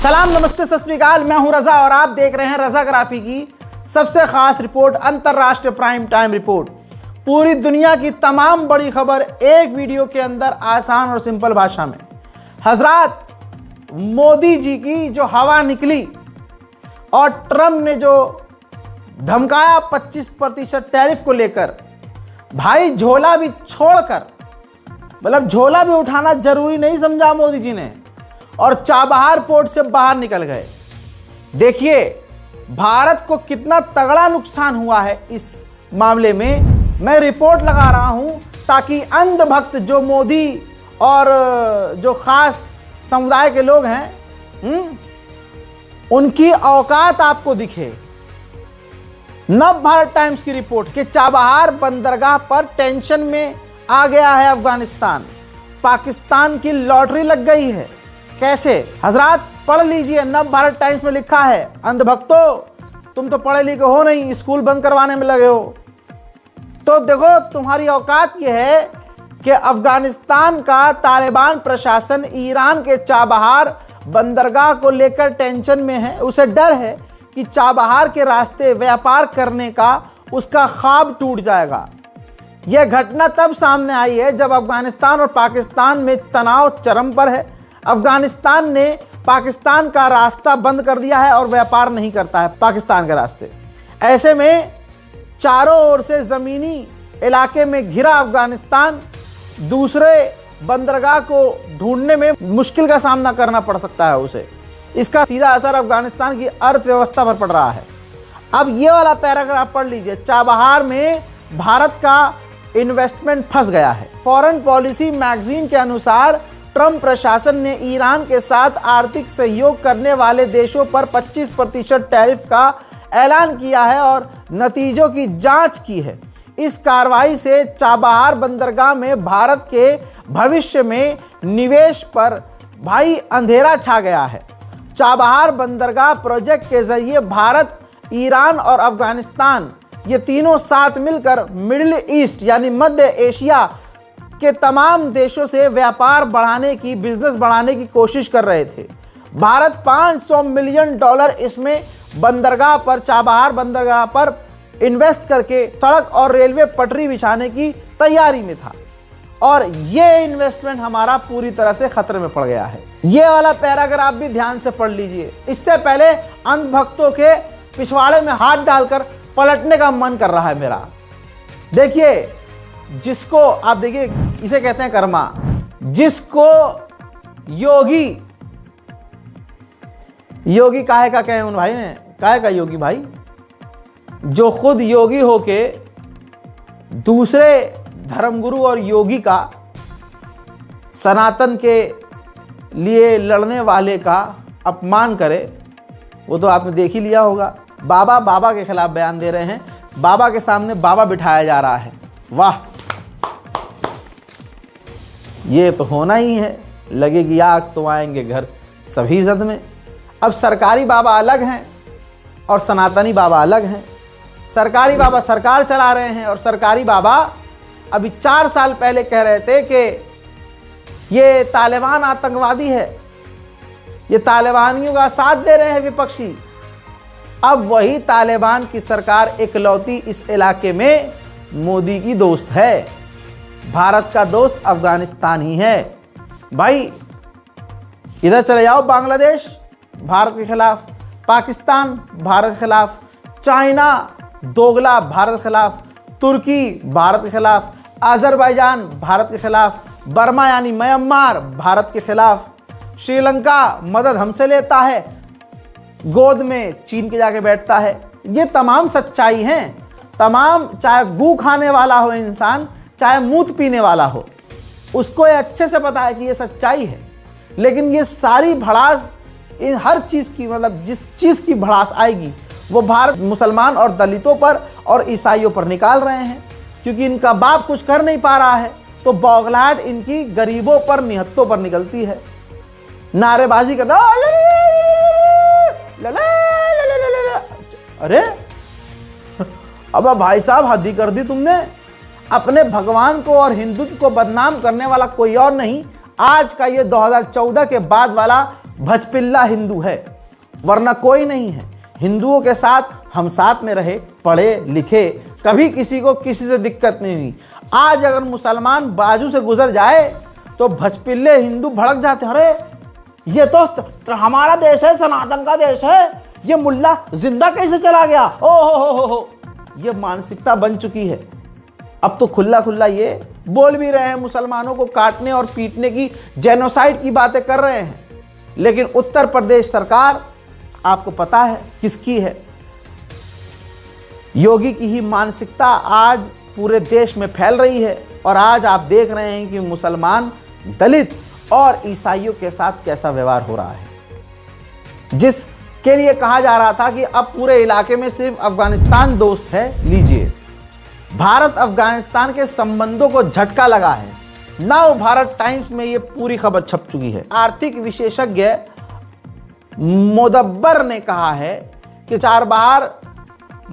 सलाम, नमस्ते, सत श्री अकाल। मैं हूं रजा और आप देख रहे हैं रजाग्राफी की सबसे खास रिपोर्ट, अंतरराष्ट्रीय प्राइम टाइम रिपोर्ट। पूरी दुनिया की तमाम बड़ी खबर एक वीडियो के अंदर आसान और सिंपल भाषा में। हजरात, मोदी जी की जो हवा निकली और ट्रम्प ने जो धमकाया 25% टैरिफ को लेकर, भाई झोला भी छोड़कर, मतलब झोला भी उठाना जरूरी नहीं समझा मोदी जी ने और चाबहार पोर्ट से बाहर निकल गए। देखिए भारत को कितना तगड़ा नुकसान हुआ है इस मामले में। मैं रिपोर्ट लगा रहा हूं ताकि अंधभक्त जो मोदी और जो खास समुदाय के लोग हैं उनकी औकात आपको दिखे। नव भारत टाइम्स की रिपोर्ट कि चाबहार बंदरगाह पर टेंशन में आ गया है अफगानिस्तान। पाकिस्तान की लॉटरी लग गई है। कैसे? हजरात पढ़ लीजिए, नव भारत टाइम्स में लिखा है। अंधभक्तों, तुम तो पढ़े लिखे हो नहीं, स्कूल बंद करवाने में लगे हो। तो देखो तुम्हारी औकात यह है कि अफगानिस्तान का तालिबान प्रशासन ईरान के चाबहार बंदरगाह को लेकर टेंशन में है। उसे डर है कि चाबहार के रास्ते व्यापार करने का उसका ख्वाब टूट जाएगा। यह घटना तब सामने आई है जब अफगानिस्तान और पाकिस्तान में तनाव चरम पर है। अफगानिस्तान ने पाकिस्तान का रास्ता बंद कर दिया है और व्यापार नहीं करता है पाकिस्तान के रास्ते। ऐसे में चारों ओर से ज़मीनी इलाके में घिरा अफगानिस्तान दूसरे बंदरगाह को ढूंढने में मुश्किल का सामना करना पड़ सकता है उसे। इसका सीधा असर अफगानिस्तान की अर्थव्यवस्था पर पड़ रहा है। अब ये वाला पैराग्राफ पढ़ लीजिए। चाबहार में भारत का इन्वेस्टमेंट फंस गया है। फॉरेन पॉलिसी मैगजीन के अनुसार ट्रम्प प्रशासन ने ईरान के साथ आर्थिक सहयोग करने वाले देशों पर 25% टैरिफ का ऐलान किया है और नतीजों की जांच की है। इस कार्रवाई से चाबहार बंदरगाह में भारत के भविष्य में निवेश पर भाई अंधेरा छा गया है। चाबहार बंदरगाह प्रोजेक्ट के जरिए भारत, ईरान और अफगानिस्तान ये तीनों साथ मिलकर मिडिल ईस्ट यानी मध्य एशिया के तमाम देशों से व्यापार बढ़ाने की, बिजनेस बढ़ाने की कोशिश कर रहे थे। भारत $500 मिलियन इसमें बंदरगाह पर, चाबहार बंदरगाह पर इन्वेस्ट करके सड़क और रेलवे पटरी बिछाने की तैयारी में था और ये इन्वेस्टमेंट हमारा पूरी तरह से खतरे में पड़ गया है। ये वाला पैराग्राफ भी ध्यान से पढ़ लीजिए। इससे पहले अंधभक्तों के पिछवाड़े में हाथ डालकर पलटने का मन कर रहा है मेरा। देखिए, जिसको आप देखिए, इसे कहते हैं कर्मा। जिसको योगी काहे का कहे उन भाई ने, काहे का योगी भाई? जो खुद योगी होके दूसरे धर्मगुरु और योगी का, सनातन के लिए लड़ने वाले का अपमान करे, वो तो आपने देख ही लिया होगा। बाबा के खिलाफ बयान दे रहे हैं। बाबा के सामने बाबा बिठाया जा रहा है। वाह, ये तो होना ही है। लगेगी आग तो आएंगे घर सभी जद में। अब सरकारी बाबा अलग हैं और सनातनी बाबा अलग हैं। सरकारी बाबा सरकार चला रहे हैं और सरकारी बाबा अभी 4 साल पहले कह रहे थे कि ये तालिबान आतंकवादी है, ये तालिबानियों का साथ दे रहे हैं विपक्षी। अब वही तालिबान की सरकार इकलौती इस इलाके में मोदी की दोस्त है। भारत का दोस्त अफगानिस्तान ही है। भाई इधर चले जाओ, बांग्लादेश भारत के खिलाफ, पाकिस्तान भारत के खिलाफ, चाइना दोगला भारत के खिलाफ, तुर्की भारत के खिलाफ, अजरबैजान भारत के खिलाफ, बर्मा यानी म्यांमार भारत के खिलाफ, श्रीलंका मदद हमसे लेता है, गोद में चीन के जाके बैठता है। ये तमाम सच्चाई हैं। तमाम, चाहे गू खाने वाला हो इंसान, चाहे मूत पीने वाला हो, उसको ये अच्छे से पता है कि ये सच्चाई है। लेकिन ये सारी भड़ास, इन हर चीज़ की, मतलब जिस चीज़ की भड़ास आएगी वो भारत मुसलमान और दलितों पर और ईसाइयों पर निकाल रहे हैं। क्योंकि इनका बाप कुछ कर नहीं पा रहा है तो बौखलाहट इनकी गरीबों पर, निहत्तों पर निकलती है। नारेबाजी करता, अरे अब भाई साहब हद ही कर दी तुमने। अपने भगवान को और हिंदुत्व को बदनाम करने वाला कोई और नहीं, आज का ये 2014 के बाद वाला भजपिल्ला हिंदू है, वरना कोई नहीं है। हिंदुओं के साथ हम साथ में रहे, पढ़े लिखे, कभी किसी को किसी से दिक्कत नहीं हुई। आज अगर मुसलमान बाजू से गुजर जाए तो भजपिल्ले हिंदू भड़क जाते हैं, अरे ये तो हमारा देश है, सनातन का देश है, ये मुल्ला जिंदा कैसे चला गया, ओ हो। ये मानसिकता बन चुकी है। अब तो खुला खुला ये बोल भी रहे हैं, मुसलमानों को काटने और पीटने की, जेनोसाइड की बातें कर रहे हैं। लेकिन उत्तर प्रदेश सरकार आपको पता है किसकी है? योगी की ही मानसिकता आज पूरे देश में फैल रही है। और आज आप देख रहे हैं कि मुसलमान, दलित और ईसाइयों के साथ कैसा व्यवहार हो रहा है, जिसके लिए कहा जा रहा था कि अब पूरे इलाके में सिर्फ अफगानिस्तान दोस्त है। लीजिए, भारत अफगानिस्तान के संबंधों को झटका लगा है। नव भारत टाइम्स में ये पूरी खबर छप चुकी है। आर्थिक विशेषज्ञ मोदब्बर ने कहा है कि चाबहार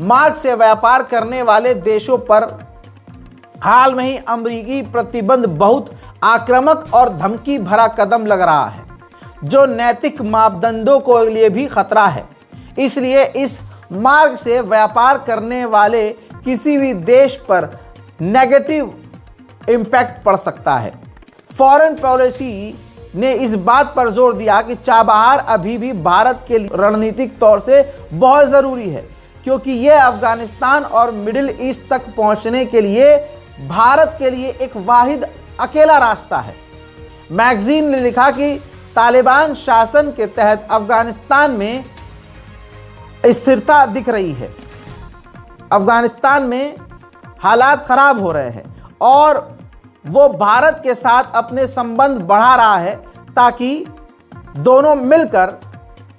मार्ग से व्यापार करने वाले देशों पर हाल में ही अमेरिकी प्रतिबंध बहुत आक्रामक और धमकी भरा कदम लग रहा है, जो नैतिक मापदंडों के लिए भी खतरा है। इसलिए इस मार्ग से व्यापार करने वाले किसी भी देश पर नेगेटिव इम्पैक्ट पड़ सकता है। फॉरेन पॉलिसी ने इस बात पर जोर दिया कि चाबहार अभी भी भारत के लिए रणनीतिक तौर से बहुत ज़रूरी है, क्योंकि यह अफगानिस्तान और मिडिल ईस्ट तक पहुंचने के लिए भारत के लिए एक वाहिद अकेला रास्ता है। मैगजीन ने लिखा कि तालिबान शासन के तहत अफगानिस्तान में स्थिरता दिख रही है। अफगानिस्तान में हालात खराब हो रहे हैं और वो भारत के साथ अपने संबंध बढ़ा रहा है ताकि दोनों मिलकर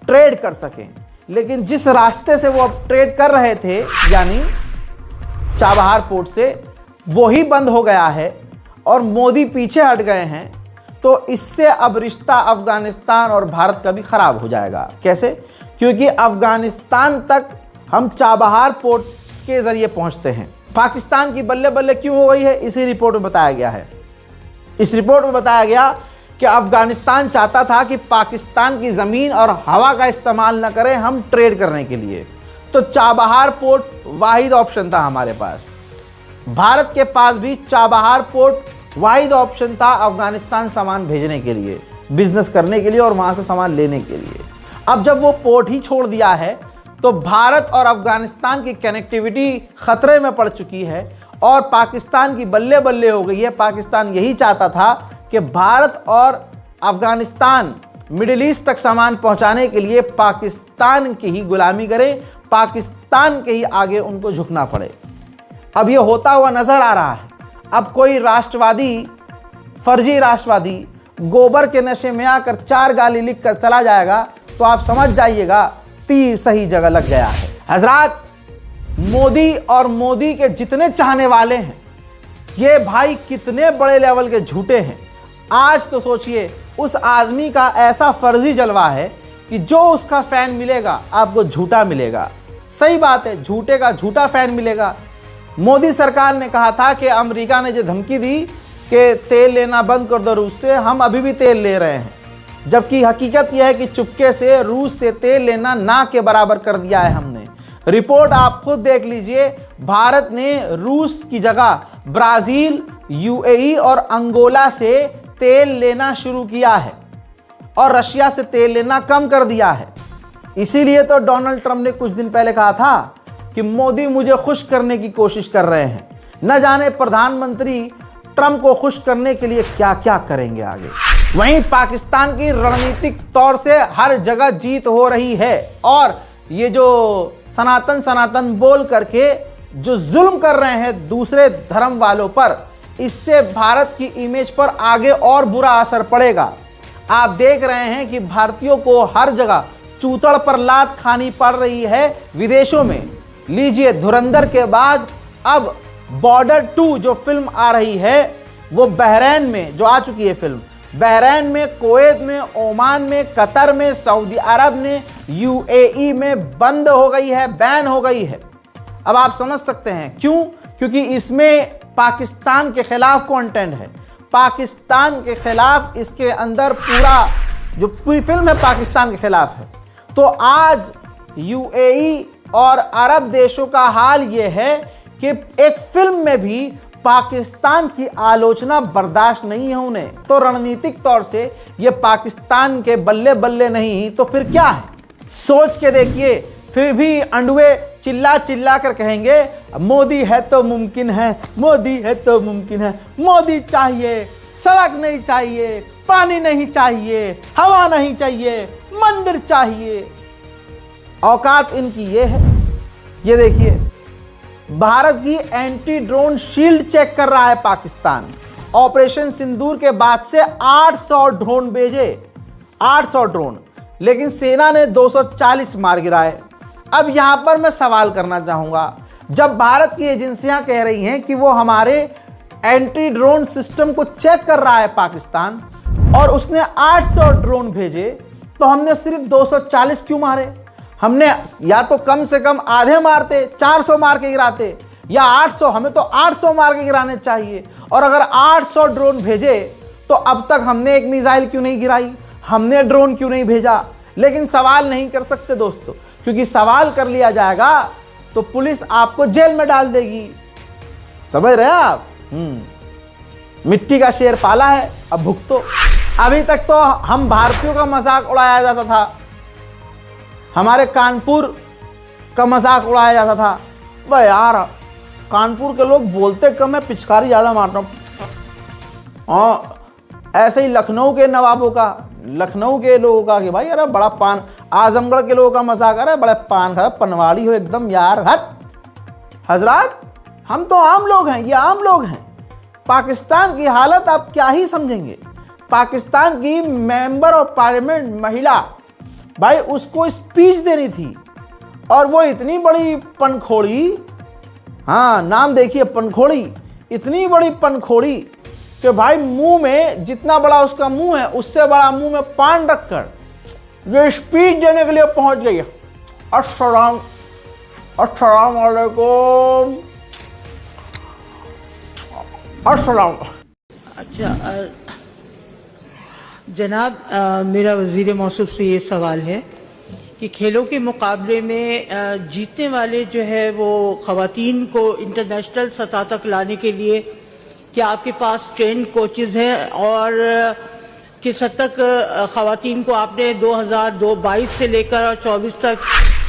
ट्रेड कर सकें। लेकिन जिस रास्ते से वो अब ट्रेड कर रहे थे, यानी चाबहार पोर्ट से, वो ही बंद हो गया है और मोदी पीछे हट गए हैं। तो इससे अब रिश्ता अफगानिस्तान और भारत का भी खराब हो जाएगा। कैसे? क्योंकि अफगानिस्तान तक हम चाबहार पोर्ट के जरिए पहुंचते हैं। पाकिस्तान की बल्ले बल्ले क्यों हो गई है, इसी रिपोर्ट में बताया गया है। इस रिपोर्ट में बताया गया कि अफगानिस्तान चाहता था कि पाकिस्तान की ज़मीन और हवा का इस्तेमाल न करें हम ट्रेड करने के लिए। तो चाबहार पोर्ट वाहिद ऑप्शन था हमारे पास। भारत के पास भी चाबहार पोर्ट वाहिद ऑप्शन था अफगानिस्तान सामान भेजने के लिए, बिजनेस करने के लिए और वहाँ से सामान लेने के लिए। अब जब वो पोर्ट ही छोड़ दिया है तो भारत और अफगानिस्तान की कनेक्टिविटी खतरे में पड़ चुकी है और पाकिस्तान की बल्ले बल्ले हो गई है। पाकिस्तान यही चाहता था कि भारत और अफगानिस्तान मिडिल ईस्ट तक सामान पहुंचाने के लिए पाकिस्तान की ही गुलामी करें, पाकिस्तान के ही आगे उनको झुकना पड़े। अब ये होता हुआ नज़र आ रहा है। अब कोई राष्ट्रवादी, फर्जी राष्ट्रवादी गोबर के नशे में आकर 4 गाली लिख कर चला जाएगा तो आप समझ जाइएगा तीर सही जगह लग गया है। हजरात, मोदी और मोदी के जितने चाहने वाले हैं, ये भाई कितने बड़े लेवल के झूठे हैं। आज तो सोचिए, उस आदमी का ऐसा फर्जी जलवा है कि जो उसका फैन मिलेगा आपको झूठा मिलेगा। सही बात है, झूठे का झूठा फैन मिलेगा। मोदी सरकार ने कहा था कि अमेरिका ने जो धमकी दी कि तेल लेना बंद कर दो रूस से, हम अभी भी तेल ले रहे हैं, जबकि हकीकत यह है कि चुपके से रूस से तेल लेना ना के बराबर कर दिया है हमने। रिपोर्ट आप खुद देख लीजिए। भारत ने रूस की जगह ब्राज़ील, यूएई और अंगोला से तेल लेना शुरू किया है और रशिया से तेल लेना कम कर दिया है। इसीलिए तो डोनाल्ड ट्रंप ने कुछ दिन पहले कहा था कि मोदी मुझे खुश करने की कोशिश कर रहे हैं। न जाने प्रधानमंत्री ट्रंप को खुश करने के लिए क्या क्या करेंगे आगे। वहीं पाकिस्तान की रणनीतिक तौर से हर जगह जीत हो रही है और ये जो सनातन बोल करके जो जुल्म कर रहे हैं दूसरे धर्म वालों पर, इससे भारत की इमेज पर आगे और बुरा असर पड़ेगा। आप देख रहे हैं कि भारतीयों को हर जगह चूतड़ पर लात खानी पड़ रही है विदेशों में। लीजिए, धुरंधर के बाद अब बॉर्डर 2 जो फिल्म आ रही है वो बहरैन में जो आ चुकी है फिल्म, बहरैन में, कुवैत में, ओमान में, कतर में, सऊदी अरब ने, यूएई में बंद हो गई है, बैन हो गई है। अब आप समझ सकते हैं क्यों? क्योंकि इसमें पाकिस्तान के खिलाफ कंटेंट है। पाकिस्तान के खिलाफ इसके अंदर पूरा जो पूरी फिल्म है पाकिस्तान के खिलाफ है। तो आज यूएई और अरब देशों का हाल ये है कि एक फिल्म में भी पाकिस्तान की आलोचना बर्दाश्त नहीं है उन्हें। तो रणनीतिक तौर से ये पाकिस्तान के बल्ले बल्ले नहीं तो फिर क्या है, सोच के देखिए। फिर भी अंडुए चिल्ला चिल्ला कर कहेंगे मोदी है तो मुमकिन है, मोदी है तो मुमकिन है, मोदी चाहिए, सड़क नहीं चाहिए, पानी नहीं चाहिए, हवा नहीं चाहिए, मंदिर चाहिए। औकात इनकी ये है। ये देखिए, भारत की एंटी ड्रोन शील्ड चेक कर रहा है पाकिस्तान। ऑपरेशन सिंदूर के बाद से 800 ड्रोन भेजे, 800 ड्रोन, लेकिन सेना ने 240 मार गिराए। अब यहां पर मैं सवाल करना चाहूंगा, जब भारत की एजेंसियां कह रही हैं कि वो हमारे एंटी ड्रोन सिस्टम को चेक कर रहा है पाकिस्तान, और उसने 800 ड्रोन भेजे, तो हमने सिर्फ 240 क्यों मारे? हमने या तो कम से कम आधे मारते, 400 मार के गिराते, या 800, हमें तो 800 मार के गिराने चाहिए। और अगर 800 ड्रोन भेजे तो अब तक हमने एक मिसाइल क्यों नहीं गिराई, हमने ड्रोन क्यों नहीं भेजा? लेकिन सवाल नहीं कर सकते दोस्तों, क्योंकि सवाल कर लिया जाएगा तो पुलिस आपको जेल में डाल देगी। समझ रहे हैं आप? मिट्टी का शेर पाला है, अब भुगतो। अभी तक तो हम भारतीयों का मजाक उड़ाया जाता था, हमारे कानपुर का मजाक उड़ाया जाता था। वह यार, कानपुर के लोग बोलते कम है, पिचकारी ज़्यादा मारता हूँ। और ऐसे ही लखनऊ के नवाबों का, लखनऊ के लोगों का कि भाई अरे बड़ा पान, आजमगढ़ के लोगों का मजाक, अरे बड़े पान खा, पनवाड़ी हो एकदम यार। हट हजरात, हम तो आम लोग हैं, ये आम लोग हैं। पाकिस्तान की हालत आप क्या ही समझेंगे। पाकिस्तान की मेंबर ऑफ पार्लियामेंट महिला, भाई उसको स्पीच देनी थी, और वो इतनी बड़ी पनखोड़ी, हाँ नाम देखिए पनखोड़ी, इतनी बड़ी पनखोड़ी कि भाई मुंह में, जितना बड़ा उसका मुंह है उससे बड़ा मुंह में पान रखकर जो स्पीच देने के लिए पहुंच गई। अस्सलाम वालेकुम, अस्सलाम। अच्छा जनाब, मेरा वज़ीर मौसूफ से ये सवाल है कि खेलों के मुकाबले में जीतने वाले जो है वो ख़वातीन को इंटरनेशनल सतह तक लाने के लिए क्या आपके पास ट्रेन कोचेज़ हैं, और किस हद तक ख़वातीन को आपने 2022 से लेकर 24 तक?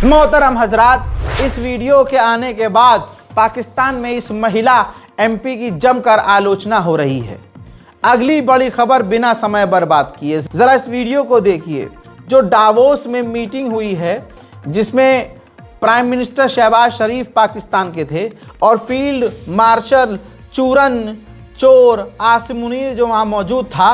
मोहतरम हजरात, इस वीडियो के आने के बाद पाकिस्तान में इस महिला एमपी की जमकर आलोचना हो रही है। अगली बड़ी खबर बिना समय बर्बाद किए जरा इस वीडियो को देखिए। जो डावोस में मीटिंग हुई है, जिसमें प्राइम मिनिस्टर शहबाज शरीफ पाकिस्तान के थे और फील्ड मार्शल चूरन चोर आसिम मुनीर जो वहाँ मौजूद था।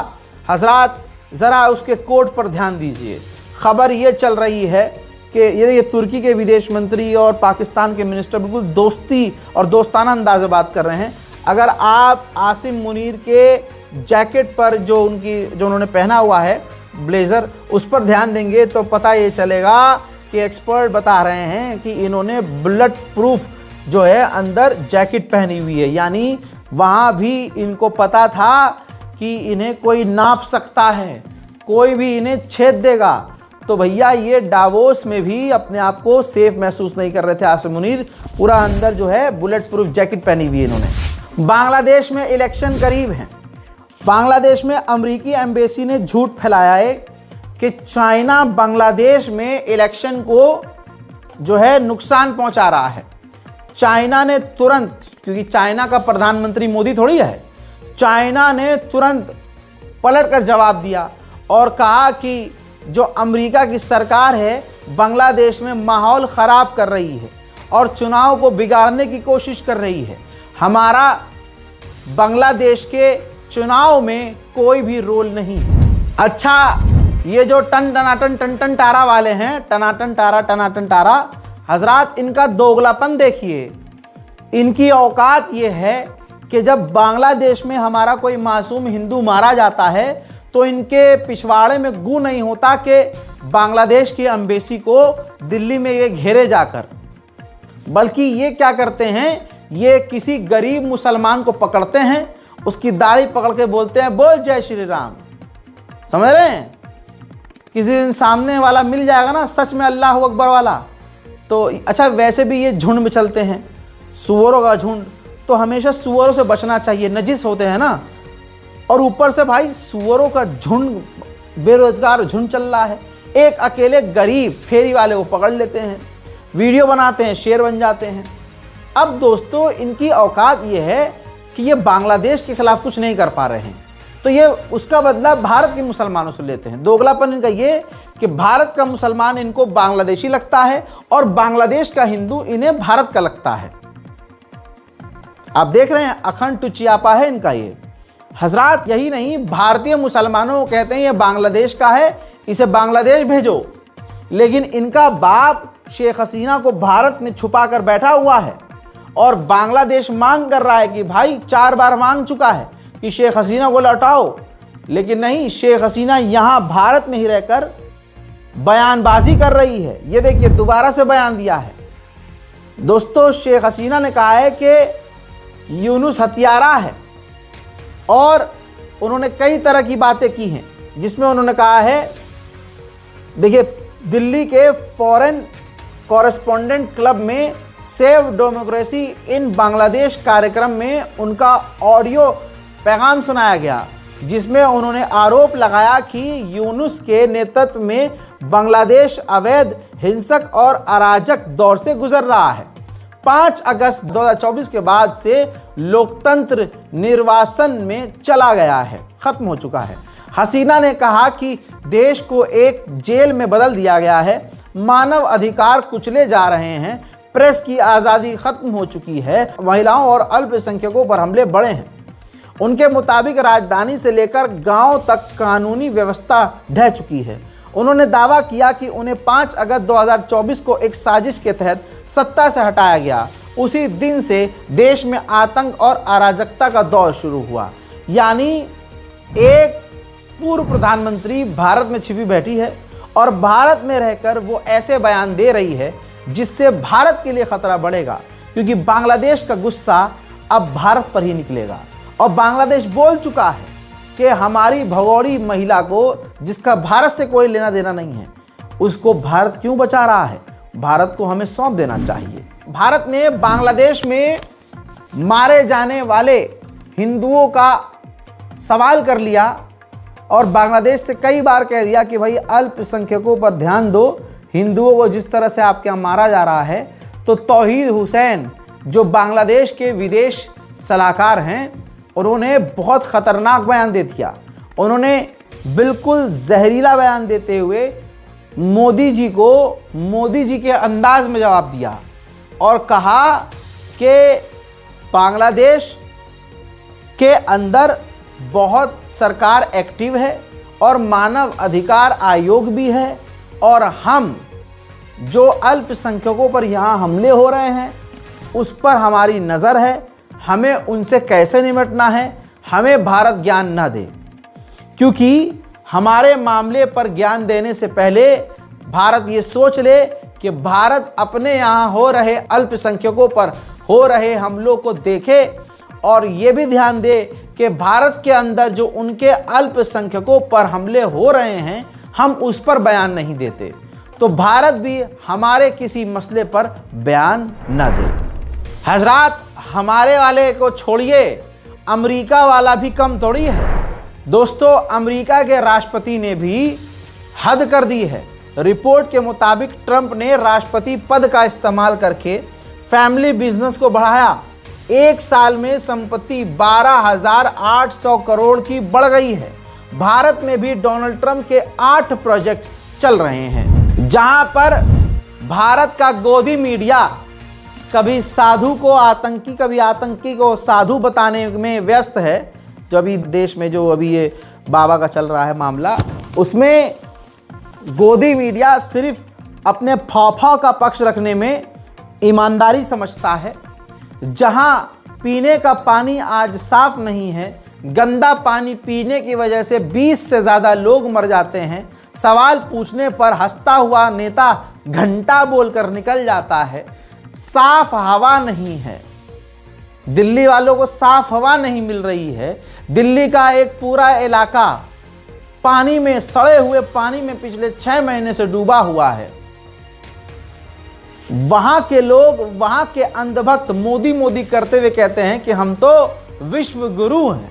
हजरात ज़रा उसके कोट पर ध्यान दीजिए। खबर ये चल रही है कि ये तुर्की के विदेश मंत्री और पाकिस्तान के मिनिस्टर बिल्कुल दोस्ती और दोस्ताना अंदाज में बात कर रहे हैं। अगर आप आसिम मुनीर के जैकेट पर जो उन्होंने पहना हुआ है ब्लेज़र, उस पर ध्यान देंगे तो पता ये चलेगा कि एक्सपर्ट बता रहे हैं कि इन्होंने बुलेट प्रूफ जो है अंदर जैकेट पहनी हुई है, यानी वहाँ भी इनको पता था कि इन्हें कोई नाप सकता है, कोई भी इन्हें छेद देगा। तो भैया ये डावोस में भी अपने आप को सेफ महसूस नहीं कर रहे थे आसिम मुनीर, पूरा अंदर जो है बुलेट प्रूफ जैकेट पहनी हुई है इन्होंने। बांग्लादेश में इलेक्शन करीब हैं। बांग्लादेश में अमेरिकी एम्बेसी ने झूठ फैलाया है कि चाइना बांग्लादेश में इलेक्शन को जो है नुकसान पहुंचा रहा है। चाइना ने तुरंत, क्योंकि चाइना का प्रधानमंत्री मोदी थोड़ी है, चाइना ने तुरंत पलटकर जवाब दिया और कहा कि जो अमेरिका की सरकार है बांग्लादेश में माहौल ख़राब कर रही है और चुनाव को बिगाड़ने की कोशिश कर रही है। हमारा बांग्लादेश के चुनाव में कोई भी रोल नहीं है। अच्छा, ये जो टन टन टारा वाले हैं, टनाटन टारा, हजरात इनका दोगलापन देखिए। इनकी औकात ये है कि जब बांग्लादेश में हमारा कोई मासूम हिंदू मारा जाता है तो इनके पिछवाड़े में गू नहीं होता कि बांग्लादेश की एम्बेसी को दिल्ली में ये घेरे जाकर, बल्कि ये क्या करते हैं, ये किसी गरीब मुसलमान को पकड़ते हैं, उसकी दाढ़ी पकड़ के बोलते हैं बोल जय श्री राम। समझ रहे हैं? किसी दिन सामने वाला मिल जाएगा ना सच में अल्लाह अकबर वाला, तो अच्छा वैसे भी ये झुंड में चलते हैं, सुअरों का झुंड, तो हमेशा सुअरों से बचना चाहिए, नजिस होते हैं ना। और ऊपर से भाई सुअरों का झुंड, बेरोजगार झुंड चल रहा है, एक अकेले गरीब फेरी वाले को पकड़ लेते हैं, वीडियो बनाते हैं, शेर बन जाते हैं। अब दोस्तों इनकी औकात ये है कि ये बांग्लादेश के खिलाफ कुछ नहीं कर पा रहे हैं, तो ये उसका बदला भारत के मुसलमानों से लेते हैं। दोगलापन इनका ये कि भारत का मुसलमान इनको बांग्लादेशी लगता है और बांग्लादेश का हिंदू इन्हें भारत का लगता है। आप देख रहे हैं अखंड टुचियापा है इनका ये। हजरात यही नहीं, भारतीय मुसलमानों को कहते हैं ये बांग्लादेश का है, इसे बांग्लादेश भेजो, लेकिन इनका बाप शेख हसीना को भारत में छुपा कर बैठा हुआ है और बांग्लादेश मांग कर रहा है कि भाई 4 बार मांग चुका है कि शेख हसीना को लौटाओ, लेकिन नहीं, शेख हसीना यहाँ भारत में ही रहकर बयानबाजी कर रही है। ये देखिए दोबारा से बयान दिया है दोस्तों। शेख हसीना ने कहा है कि यूनुस हत्यारा है और उन्होंने कई तरह की बातें की हैं, जिसमें उन्होंने कहा है, देखिए दिल्ली के फॉरेन कॉरेस्पोंडेंट क्लब में सेव डेमोक्रेसी इन बांग्लादेश कार्यक्रम में उनका ऑडियो पैगाम सुनाया गया, जिसमें उन्होंने आरोप लगाया कि यूनुस के नेतृत्व में बांग्लादेश अवैध, हिंसक और अराजक दौर से गुजर रहा है। 5 अगस्त 2024 के बाद से लोकतंत्र निर्वासन में चला गया है, खत्म हो चुका है। हसीना ने कहा कि देश को एक जेल में बदल दिया गया है, मानव अधिकार कुचले जा रहे हैं, प्रेस की आज़ादी खत्म हो चुकी है, महिलाओं और अल्पसंख्यकों पर हमले बढ़े हैं। उनके मुताबिक राजधानी से लेकर गांव तक कानूनी व्यवस्था ढह चुकी है। उन्होंने दावा किया कि उन्हें 5 अगस्त 2024 को एक साजिश के तहत सत्ता से हटाया गया। उसी दिन से देश में आतंक और अराजकता का दौर शुरू हुआ। यानी एक पूर्व प्रधानमंत्री भारत में छिपी बैठी है और भारत में रहकर वो ऐसे बयान दे रही है जिससे भारत के लिए खतरा बढ़ेगा, क्योंकि बांग्लादेश का गुस्सा अब भारत पर ही निकलेगा। और बांग्लादेश बोल चुका है कि हमारी भगोड़ी महिला को, जिसका भारत से कोई लेना देना नहीं है, उसको भारत क्यों बचा रहा है, भारत को हमें सौंप देना चाहिए। भारत ने बांग्लादेश में मारे जाने वाले हिंदुओं का सवाल कर लिया और बांग्लादेश से कई बार कह दिया कि भाई अल्पसंख्यकों पर ध्यान दो, हिंदुओं को जिस तरह से आपके यहाँ मारा जा रहा है। तो तौहीद हुसैन जो बांग्लादेश के विदेश सलाहकार हैं, उन्होंने बहुत ख़तरनाक बयान दे दिया। उन्होंने बिल्कुल जहरीला बयान देते हुए मोदी जी को मोदी जी के अंदाज में जवाब दिया और कहा कि बांग्लादेश के अंदर बहुत सरकार एक्टिव है और मानव अधिकार आयोग भी है, और हम जो अल्पसंख्यकों पर यहाँ हमले हो रहे हैं उस पर हमारी नज़र है, हमें उनसे कैसे निपटना है, हमें भारत ज्ञान ना दे, क्योंकि हमारे मामले पर ज्ञान देने से पहले भारत ये सोच ले कि भारत अपने यहाँ हो रहे अल्पसंख्यकों पर हो रहे हमलों को देखे और ये भी ध्यान दे कि भारत के अंदर जो उनके अल्पसंख्यकों पर हमले हो रहे हैं हम उस पर बयान नहीं देते, तो भारत भी हमारे किसी मसले पर बयान न दे। हजरात, हमारे वाले को छोड़िए, अमेरिका वाला भी कम थोड़ी है। दोस्तों, अमेरिका के राष्ट्रपति ने भी हद कर दी है। रिपोर्ट के मुताबिक ट्रंप ने राष्ट्रपति पद का इस्तेमाल करके फैमिली बिजनेस को बढ़ाया। एक साल में संपत्ति 12,800 करोड़ की बढ़ गई है। भारत में भी डोनाल्ड ट्रंप के 8 प्रोजेक्ट चल रहे हैं, जहां पर भारत का गोदी मीडिया कभी साधु को आतंकी, कभी आतंकी को साधु बताने में व्यस्त है। जो अभी देश में जो अभी ये बाबा का चल रहा है मामला, उसमें गोदी मीडिया सिर्फ अपने फौफा का पक्ष रखने में ईमानदारी समझता है। जहां पीने का पानी आज साफ नहीं है, गंदा पानी पीने की वजह से 20 से ज़्यादा लोग मर जाते हैं। सवाल पूछने पर हंसता हुआ नेता घंटा बोलकर निकल जाता है। साफ हवा नहीं है, दिल्ली वालों को साफ हवा नहीं मिल रही है। दिल्ली का एक पूरा इलाका पानी में, सड़े हुए पानी में पिछले 6 महीने से डूबा हुआ है। वहां के लोग, वहां के अंधभक्त मोदी मोदी करते हुए कहते हैं कि हम तो विश्व गुरु हैं।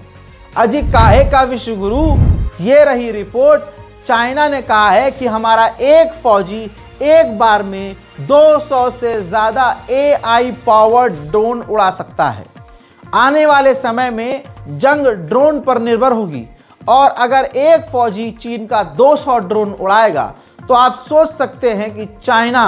अजी काहे का विश्व गुरु? ये रही रिपोर्ट। चाइना ने कहा है कि हमारा एक फौजी एक बार में 200 से ज्यादा AI पावर्ड ड्रोन उड़ा सकता है। आने वाले समय में जंग ड्रोन पर निर्भर होगी और अगर एक फौजी चीन का 200 ड्रोन उड़ाएगा तो आप सोच सकते हैं कि चाइना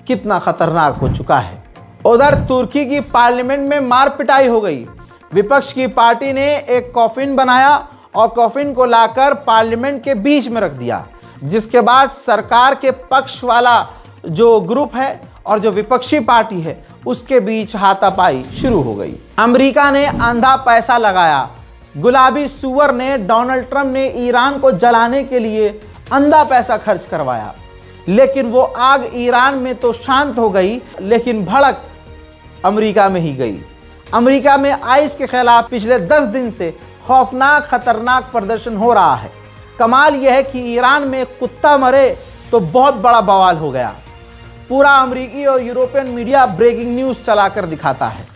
कितना खतरनाक हो चुका है। उधर तुर्की की पार्लियामेंट में मार पिटाई हो गई। विपक्ष की पार्टी ने एक कॉफिन बनाया और कॉफिन को लाकर पार्लियामेंट के बीच में रख दिया, जिसके बाद सरकार के पक्ष वाला जो ग्रुप है और जो विपक्षी पार्टी है उसके बीच हाथापाई शुरू हो गई। अमेरिका ने अंधा पैसा लगाया। गुलाबी सुअर ने, डोनाल्ड ट्रंप ने ईरान को जलाने के लिए अंधा पैसा खर्च करवाया, लेकिन वो आग ईरान में तो शांत हो गई, लेकिन भड़क अमेरिका में ही गई। अमेरिका में आइस के खिलाफ पिछले 10 दिन से खौफनाक खतरनाक प्रदर्शन हो रहा है। कमाल यह है कि ईरान में कुत्ता मरे तो बहुत बड़ा बवाल हो गया। पूरा अमेरिकी और यूरोपियन मीडिया ब्रेकिंग न्यूज़ चलाकर दिखाता है,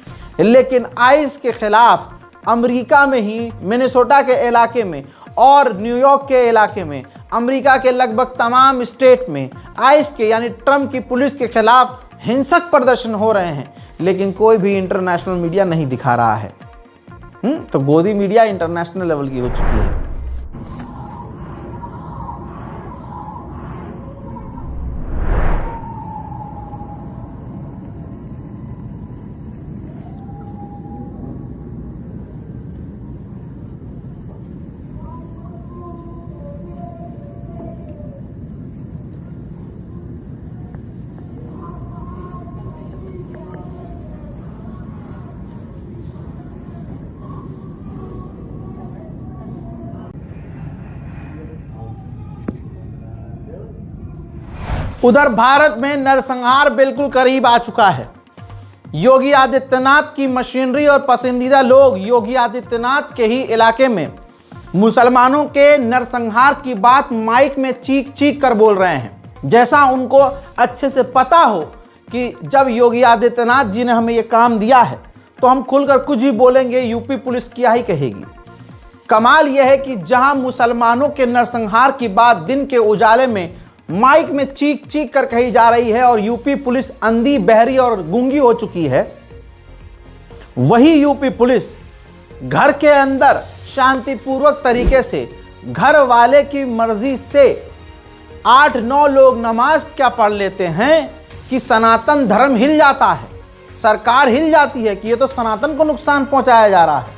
लेकिन आइस के खिलाफ अमेरिका में ही, मिनेसोटा के इलाके में और न्यूयॉर्क के इलाके में, अमेरिका के लगभग तमाम स्टेट में आइस के यानी ट्रंप की पुलिस के खिलाफ हिंसक प्रदर्शन हो रहे हैं, लेकिन कोई भी इंटरनेशनल मीडिया नहीं दिखा रहा है। तो गोदी मीडिया इंटरनेशनल लेवल की हो चुकी है। उधर भारत में नरसंहार बिल्कुल करीब आ चुका है। योगी आदित्यनाथ की मशीनरी और पसंदीदा लोग योगी आदित्यनाथ के ही इलाके में मुसलमानों के नरसंहार की बात माइक में चीख चीख कर बोल रहे हैं, जैसा उनको अच्छे से पता हो कि जब योगी आदित्यनाथ जी ने हमें ये काम दिया है तो हम खुलकर कुछ भी बोलेंगे, यूपी पुलिस क्या ही कहेगी। कमाल यह है कि जहां मुसलमानों के नरसंहार की बात दिन के उजाले में माइक में चीख चीख कर कही जा रही है और यूपी पुलिस अंधी, बहरी और गूंगी हो चुकी है, वही यूपी पुलिस घर के अंदर शांतिपूर्वक तरीके से घर वाले की मर्जी से 8-9 लोग नमाज क्या पढ़ लेते हैं कि सनातन धर्म हिल जाता है, सरकार हिल जाती है कि ये तो सनातन को नुकसान पहुंचाया जा रहा है,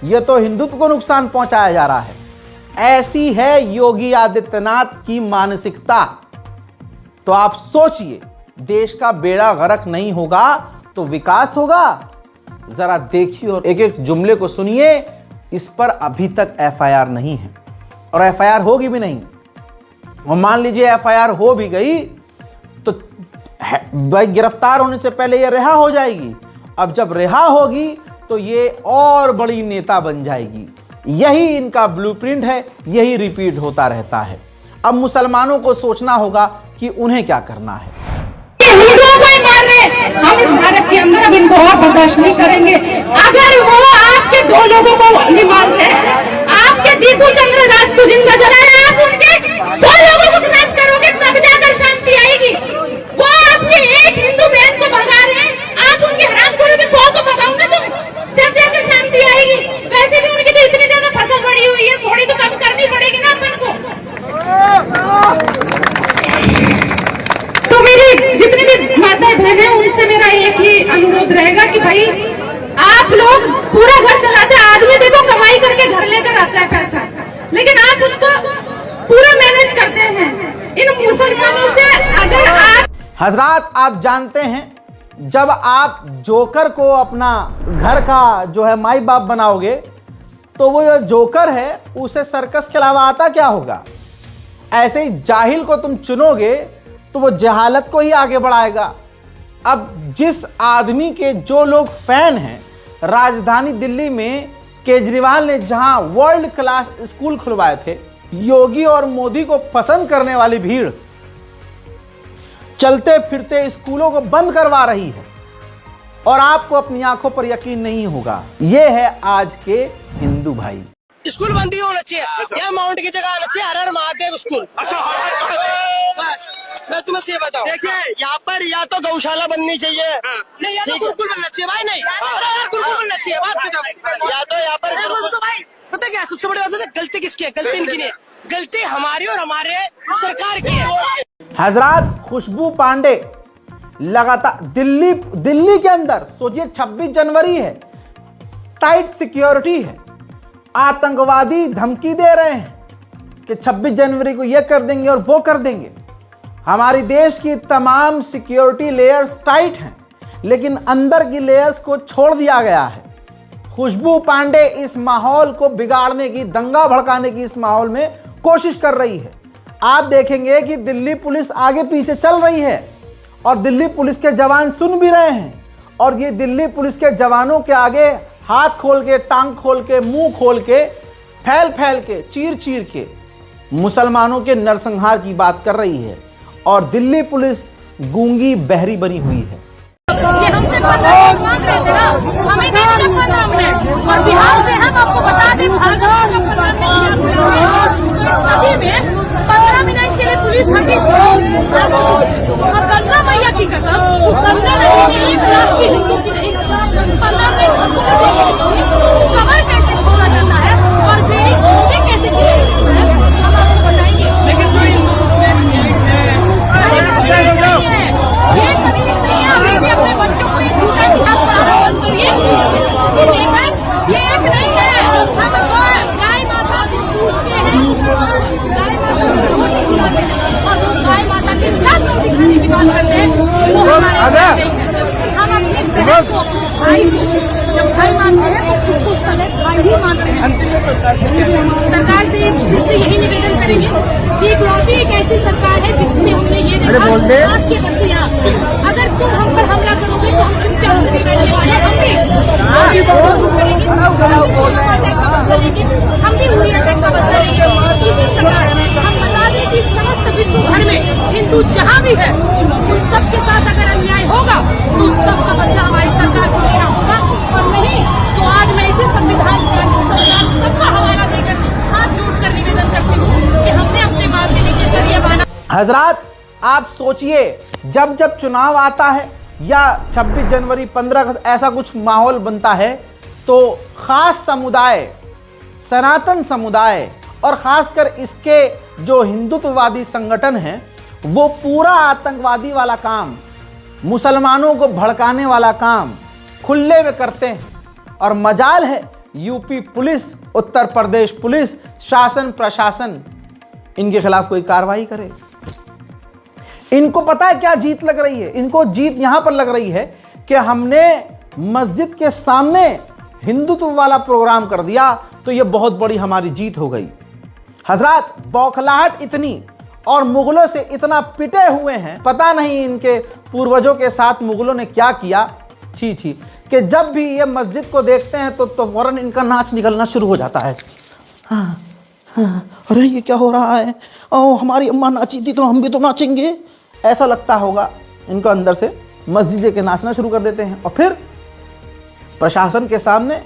ये तो हिंदुत्व को नुकसान पहुंचाया जा रहा है। ऐसी है योगी आदित्यनाथ की मानसिकता। तो आप सोचिए, देश का बेड़ा गर्क नहीं होगा तो विकास होगा? जरा देखिए और एक एक जुमले को सुनिए। इस पर अभी तक FIR नहीं है और FIR होगी भी नहीं। और मान लीजिए FIR हो भी गई तो गिरफ्तार होने से पहले ये रिहा हो जाएगी। अब जब रिहा होगी तो ये और बड़ी नेता बन जाएगी। यही इनका ब्लूप्रिंट है, यही रिपीट होता रहता है। अब मुसलमानों को सोचना होगा कि उन्हें क्या करना है। हिंदुओं को ही मार रहे हैं, हम इस भारत के अंदर अब इनको और बर्दाश्त नहीं करेंगे। अगर वो आपके 2 लोगों को नहीं मानते, आपके दीपू चंद्र दास को जिंदा जला रहे, आप उनके 100 लोगों को खत्म करोगे तब जाकर शांति आएगी। वो आपके एक हिंदू बहन को भगा रहे हैं, आप उनके हराम करोगे 100 को भगाओगे तुम, जब जाकर शांति आएगी। वैसे भी उनकी तो इतनी ज्यादा फसल पड़ी हुई है, थोड़ी तो कम करनी पड़ेगी ना अपन को। तो मेरी जितनी भी माताएं बहनें हैं उनसे मेरा एक ही अनुरोध रहेगा कि भाई आप लोग पूरा घर चलाते हैं, आदमी देखो कमाई करके घर लेकर आता है पैसा, लेकिन आप उसको पूरा मैनेज करते हैं। इन मुसलमानों से अगर आप हजरात, आप जानते हैं जब आप जोकर को अपना घर का जो है माई बाप बनाओगे तो वो जो जोकर है उसे सर्कस के अलावा आता क्या होगा? ऐसे ही जाहिल को तुम चुनोगे तो वो जहालत को ही आगे बढ़ाएगा। अब जिस आदमी के जो लोग फैन हैं, राजधानी दिल्ली में केजरीवाल ने जहां वर्ल्ड क्लास स्कूल खुलवाए थे, योगी और मोदी को पसंद करने वाली भीड़ चलते फिरते स्कूलों को बंद करवा रही है और आपको अपनी आंखों पर यकीन नहीं होगा। यह है आज के हिंदू भाई। स्कूल बंद ही होना चाहिए या माउंट की जगह आना चाहिए हर हर महादेव स्कूल। अच्छा बस मैं तुम्हें से बताऊं, देखिए यहाँ पर या तो गौशाला बननी चाहिए, नहीं या तो गुरुकुल बनना चाहिए भाई, नहीं गुरुकुल बनना चाहिए, बात खत्म। या तो यहाँ पर गुरुकुल। भाई पता क्या सबसे बड़ी बात है, गलती किसकी है? गलती इनकी नहीं है, गलती हमारी और हमारे सरकार की है। हजरात, खुशबू पांडे लगातार दिल्ली के अंदर, सोचिए 26 जनवरी है, टाइट सिक्योरिटी है, आतंकवादी धमकी दे रहे हैं कि 26 जनवरी को ये कर देंगे और वो कर देंगे। हमारी देश की तमाम सिक्योरिटी लेयर्स टाइट हैं, लेकिन अंदर की लेयर्स को छोड़ दिया गया है। खुशबू पांडे इस माहौल को बिगाड़ने की, दंगा भड़काने की इस माहौल में कोशिश कर रही है। आप देखेंगे कि दिल्ली पुलिस आगे पीछे चल रही है और दिल्ली पुलिस के जवान सुन भी रहे हैं, और ये दिल्ली पुलिस के जवानों के आगे हाथ खोल के, टांग खोल के, मुंह खोल के, फैल फैल के, चीर चीर के मुसलमानों के नरसंहार की बात कर रही है, और दिल्ली पुलिस गूंगी बहरी बनी हुई है। ये हमसे 15 मिनट मांग रहे थे ना, हमें नहीं मिले 15 मिनट, और बिहार से हम आपको बता दें सदी में 15 मिनट के लिए पुलिस हटी और गंगा मैया की कसम, गंगा नदी में 1 लाख की हिंदू की नहीं, 15 मिनट हमको कवर कैसे खोला जाता है और बेड़ी कैसे की है हम आपको बताएंगे। लेकिन जो ये कभी नहीं है, अभी भी अपने बच्चों को इस झूठा इतिहास पढ़ाना बंद करिए। ये एक नहीं है, हम गाय माता से पूछते हैं, गाय माता को रोटी खिलाते हैं और वो गाय माता के साथ रोटी खाने की बात करते हैं। वो हम अपने बहन को, भाई को जब भाई मानते हैं तो उसको सदैव भाई ही मानते हैं। सरकार से फिर से यही निवेदन करेंगे कि इकलौती एक ऐसी सरकार है जिससे हमने ये देखा आपके बच्चियां, अगर तुम हम पर हमला करोगे तो हम चुपचाप से बैठने वाले, हम भी उसी अटैक का बदला लेंगे। इसी प्रकार हम बता दें कि समस्त विश्व भर में हिंदू जहाँ भी है उन सबके साथ अगर अन्याय होगा तो उन सबका बदला हमारी सरकार को लेना होगा, और नहीं तो आज मैं इसे संविधान सबका हवाला देकर हाथ जोड़कर निवेदन करती हूँ कि हमने अपने बात देने के जरिए माना। हजरात, आप सोचिए, जब जब चुनाव आता है या 26 जनवरी 15 अगस्त ऐसा कुछ माहौल बनता है तो खास समुदाय, सनातन समुदाय और खासकर इसके जो हिंदुत्ववादी संगठन हैं वो पूरा आतंकवादी वाला काम, मुसलमानों को भड़काने वाला काम खुले में करते हैं। और मजाल है UP police, Uttar Pradesh police, शासन प्रशासन इनके खिलाफ कोई कार्रवाई करे। इनको पता है क्या जीत लग रही है? इनको जीत यहां पर लग रही है कि हमने मस्जिद के सामने हिंदुत्व वाला प्रोग्राम कर दिया तो यह बहुत बड़ी हमारी जीत हो गई। हजरात, बौखलाहट इतनी और मुगलों से इतना पिटे हुए हैं, पता नहीं इनके पूर्वजों के साथ मुगलों ने क्या किया, छी छी, कि जब भी ये मस्जिद को देखते हैं तो फौरन इनका नाच निकलना शुरू हो जाता है। हाँ, अरे ये क्या हो रहा है, ओ हमारी अम्मा नाची थी तो हम भी तो नाचेंगे, ऐसा लगता होगा इनको अंदर से। मस्जिद के नाचना शुरू कर देते हैं और फिर प्रशासन के सामने,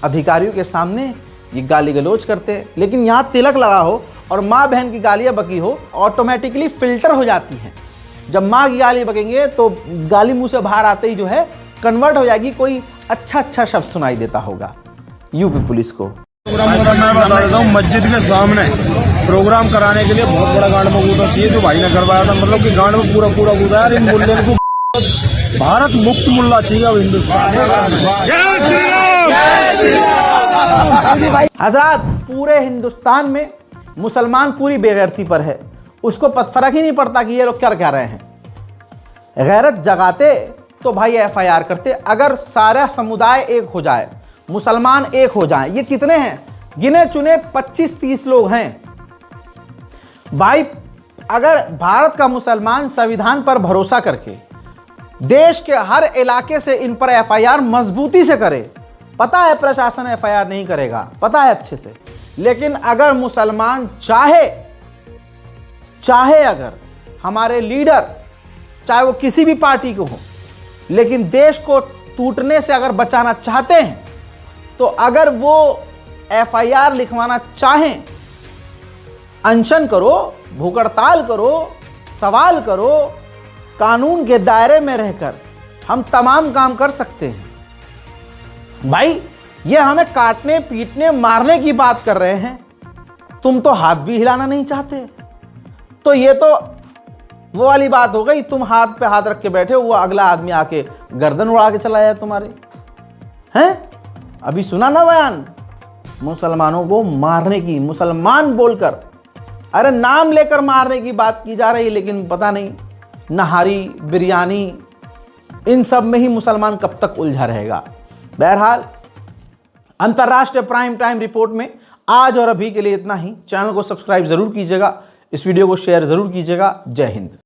अधिकारियों के सामने ये गाली गलौज करते हैं। लेकिन यहाँ तिलक लगा हो और माँ बहन की गालियाँ बकी हो, ऑटोमेटिकली फिल्टर हो जाती हैं। जब माँ की गाली बकेंगे तो गाली मुंह से बाहर आते ही जो है कन्वर्ट हो जाएगी, कोई अच्छा शब्द सुनाई देता होगा यूपी पुलिस को। मैं बता देता हूँ, मस्जिद के सामने प्रोग्राम कराने के लिए बहुत बड़ा गांड में कूदा चाहिए जो भाई ने करवाया था, मतलब कि गांड में पूरा कूदा यार। इन मुल्ले को भारत मुक्त मुल्ला चाहिए अब हिंदुस्तान। हजरात, पूरे हिंदुस्तान में मुसलमान पूरी बेगैरती पर है, उसको फर्क ही नहीं पड़ता कि ये लोग क्या रहे हैं। गैरत जगाते तो भाई FIR करते। अगर सारा समुदाय एक हो जाए, मुसलमान एक हो जाए, ये कितने हैं, गिने चुने 25-30 लोग हैं भाई। अगर भारत का मुसलमान संविधान पर भरोसा करके देश के हर इलाके से इन पर FIR मजबूती से करे, पता है प्रशासन FIR नहीं करेगा, पता है अच्छे से, लेकिन अगर मुसलमान चाहे अगर हमारे लीडर, चाहे वो किसी भी पार्टी को हो, लेकिन देश को टूटने से अगर बचाना चाहते हैं, तो अगर वो FIR लिखवाना चाहें, अनशन करो, भूख हड़ताल करो, सवाल करो, कानून के दायरे में रहकर हम तमाम काम कर सकते हैं। भाई ये हमें काटने, पीटने, मारने की बात कर रहे हैं, तुम तो हाथ भी हिलाना नहीं चाहते। तो ये तो वो वाली बात हो गई, तुम हाथ पे हाथ रख के बैठे हो, वो अगला आदमी आके गर्दन उड़ा के चला जाए तुम्हारे। हैं? अभी सुना ना बयान मुसलमानों को मारने की, मुसलमान बोलकर, अरे नाम लेकर मारने की बात की जा रही है, लेकिन पता नहीं नहारी, बिरयानी, इन सब में ही मुसलमान कब तक उलझा रहेगा। बहरहाल अंतर्राष्ट्रीय प्राइम टाइम रिपोर्ट में आज और अभी के लिए इतना ही। चैनल को सब्सक्राइब जरूर कीजिएगा, इस वीडियो को शेयर जरूर कीजिएगा। जय हिंद।